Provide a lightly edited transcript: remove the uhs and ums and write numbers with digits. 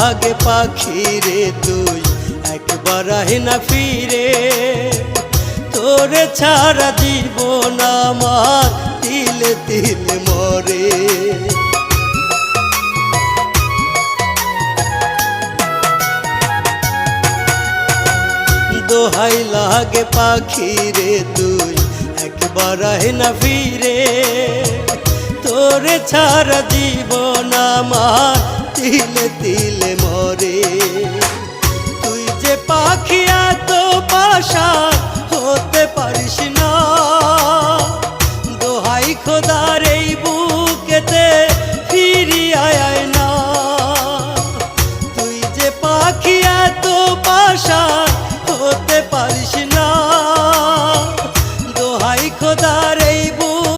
লাগে পাখি রে তুই একবার আহে না ফিরে, তোরে ছাড়া জীবন আমার তিলে তিলে মরে। দোহাই লাগে পাখি রে তুই একবার আহে না ফিরে, তোরে ছাড়া জীবন আমার তিলে তিলে মরে। তুই যে পাখি এত পাশান হতে পারিস না, দোহাই খোদার এই বুকেতে ফিরি আয় না। তুই যে পাখি এত পাশান